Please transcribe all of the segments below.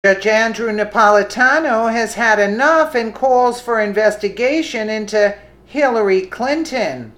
Judge Andrew Napolitano has had enough and calls for investigation into Hillary Clinton.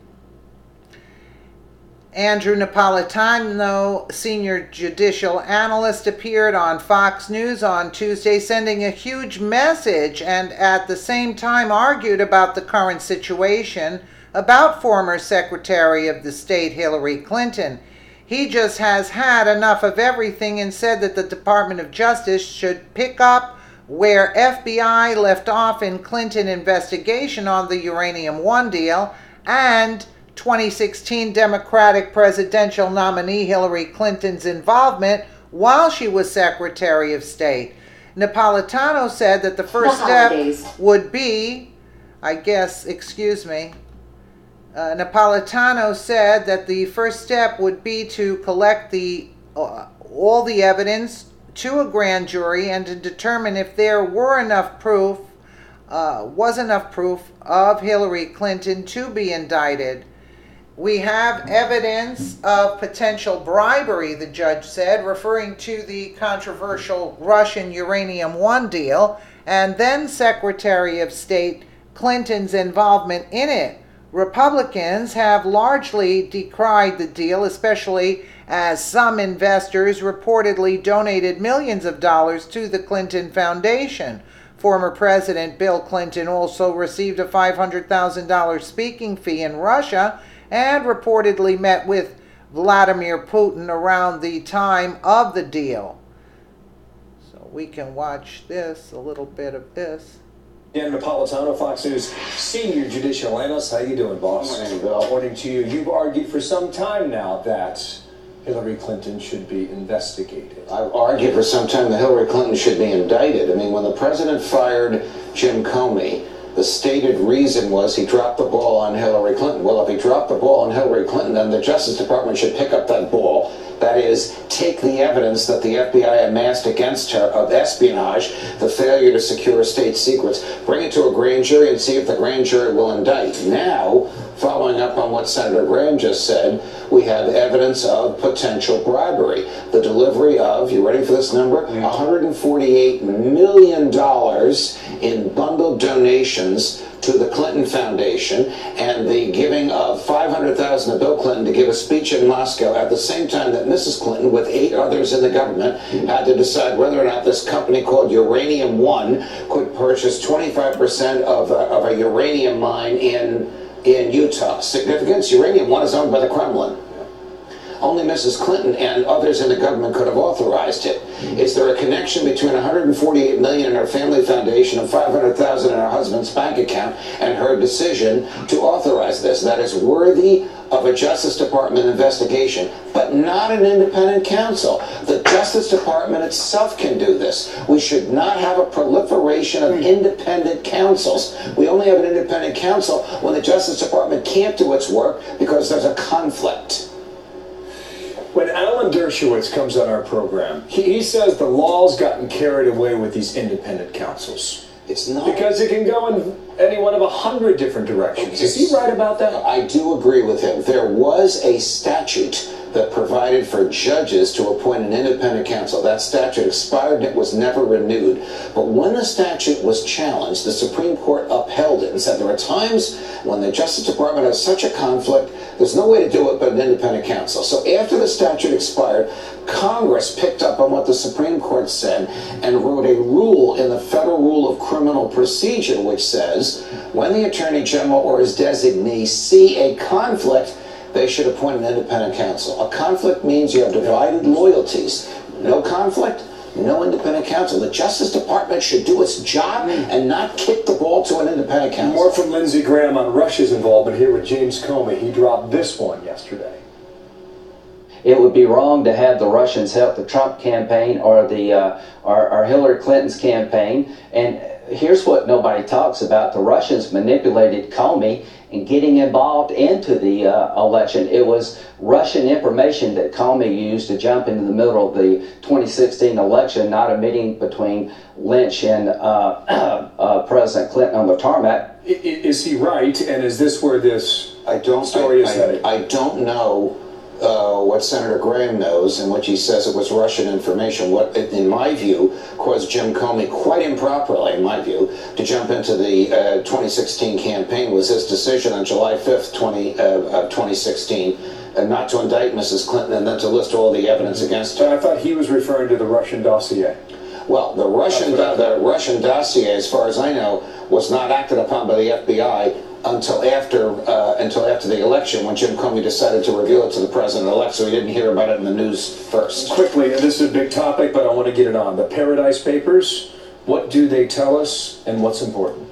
Andrew Napolitano, senior judicial analyst, appeared on Fox News on Tuesday, sending a huge message and at the same time argued about the current situation about former Secretary of the State Hillary Clinton. He just has had enough of everything and said that the Department of Justice should pick up where FBI left off in Clinton investigation on the Uranium One deal and 2016 Democratic presidential nominee Hillary Clinton's involvement while she was Secretary of State. Napolitano said that the first step would be, Napolitano said that the first step would be to collect all the evidence to a grand jury and to determine if there was enough proof of Hillary Clinton to be indicted. We have evidence of potential bribery, the judge said, referring to the controversial Russian Uranium One deal and then Secretary of State Clinton's involvement in it. Republicans have largely decried the deal, especially as some investors reportedly donated millions of dollars to the Clinton Foundation. Former President Bill Clinton also received a $500,000 speaking fee in Russia and reportedly met with Vladimir Putin around the time of the deal. So we can watch this, a little bit of this. Dan Napolitano, Fox News senior judicial analyst. How you doing, boss? Morning, Bill. According to you, you've argued for some time now that Hillary Clinton should be investigated. I've argued for some time that Hillary Clinton should be indicted. I mean, when the president fired Jim Comey, the stated reason was he dropped the ball on Hillary Clinton. Well, if he dropped the ball on Hillary Clinton, then the Justice Department should pick up that ball. That is, take the evidence that the FBI amassed against her of espionage, the failure to secure state secrets, bring it to a grand jury and see if the grand jury will indict. Now, following up on what Senator Graham just said, we have evidence of potential bribery. The delivery of, you ready for this number? $148 million in bundled donations to the Clinton Foundation and the giving of $500,000 to Bill Clinton to give a speech in Moscow at the same time that Mrs. Clinton, with 8 others in the government, had to decide whether or not this company called Uranium One could purchase 25% of a uranium mine in Utah. Significance? Uranium One is owned by the Kremlin. Only Mrs. Clinton and others in the government could have authorized it. Is there a connection between $148 million in her family foundation and $500,000 in her husband's bank account and her decision to authorize this? That is worthy of a Justice Department investigation, but not an independent counsel. The Justice Department itself can do this. We should not have a proliferation of independent counsels. We only have an independent counsel when the Justice Department can't do its work because there's a conflict. When Alan Dershowitz comes on our program, he says the law's gotten carried away with these independent counsels. It's not. Because it can go in any one of 100 different directions. Okay. Is he right about that? I do agree with him. There was a statute that provided for judges to appoint an independent counsel. That statute expired and it was never renewed. But when the statute was challenged, the Supreme Court upheld it and said there are times when the Justice Department has such a conflict, there's no way to do it but an independent counsel. So after the statute expired, Congress picked up on what the Supreme Court said and wrote a rule in the Federal Rule of Criminal Procedure which says when the Attorney General or his designee see a conflict, they should appoint an independent counsel. A conflict means you have divided loyalties. No conflict, no independent counsel. The Justice Department should do its job and not kick the ball to an independent counsel. More from Lindsey Graham on Russia's involvement here with James Comey. He dropped this one yesterday. It would be wrong to have the Russians help the Trump campaign or or Hillary Clinton's campaign. And here's what nobody talks about. The Russians manipulated Comey in getting involved into the election. It was Russian information that Comey used to jump into the middle of the 2016 election, not a meeting between Lynch and President Clinton on the tarmac. Is he right? And is this where this story is headed? I don't know what Senator Graham knows, in which he says it was Russian information. What, in my view, caused Jim Comey, quite improperly, in my view, to jump into the 2016 campaign was his decision on July 5th, 2016, not to indict Mrs. Clinton and then to list all the evidence against her. I thought he was referring to the Russian dossier. Well, the Russian dossier, as far as I know, was not acted upon by the FBI until after the election, when Jim Comey decided to reveal it to the president-elect, so he didn't hear about it in the news first. Quickly, and this is a big topic, but I want to get it on. The Paradise Papers, what do they tell us and what's important?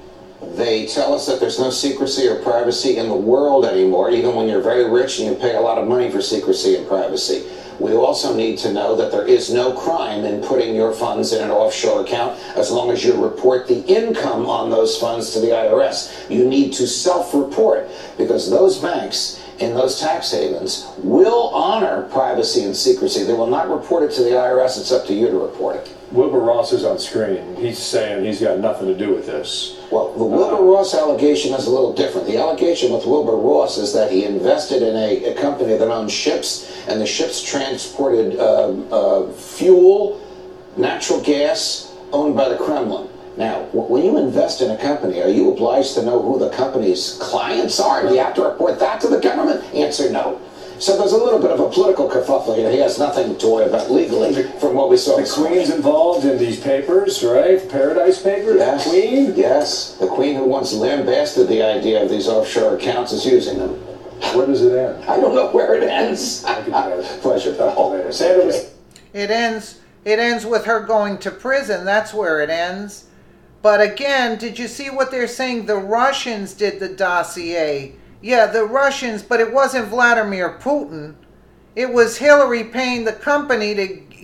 They tell us that there's no secrecy or privacy in the world anymore, even when you're very rich and you pay a lot of money for secrecy and privacy. We also need to know that there is no crime in putting your funds in an offshore account as long as you report the income on those funds to the IRS. You need to self-report because those banks in those tax havens will honor privacy and secrecy. They will not report it to the IRS. It's up to you to report it. Wilbur Ross is on screen. He's saying he's got nothing to do with this. Well, the Wilbur Ross allegation is a little different. The allegation with Wilbur Ross is that he invested in a company that owns ships, and the ships transported fuel, natural gas, owned by the Kremlin. Now, when you invest in a company, are you obliged to know who the company's clients are? Do you have to report that to the government? Answer, no. So there's a little bit of a political kerfuffle here. He has nothing to worry about legally from what we saw. The Queen's involved in these papers, right? Paradise Papers? Yes. The Queen? Yes. The Queen, who once lambasted the idea of these offshore accounts, is using them. Where does it end? I don't know where it ends. Pleasure. Sandra was... It ends with her going to prison. That's where it ends. But again, did you see what they're saying? The Russians did the dossier. Yeah, the Russians, but it wasn't Vladimir Putin. It was Hillary paying the company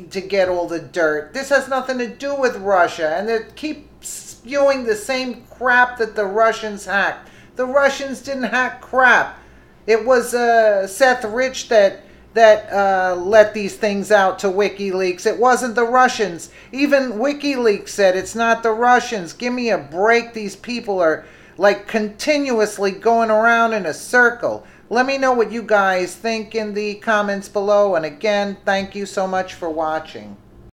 to get all the dirt. This has nothing to do with Russia. And they keep spewing the same crap that the Russians hacked. The Russians didn't hack crap. It was Seth Rich that let these things out to WikiLeaks. It wasn't the Russians. Even WikiLeaks said it's not the Russians. Give me a break. These people are like continuously going around in a circle. Let me know what you guys think in the comments below. And again, thank you so much for watching.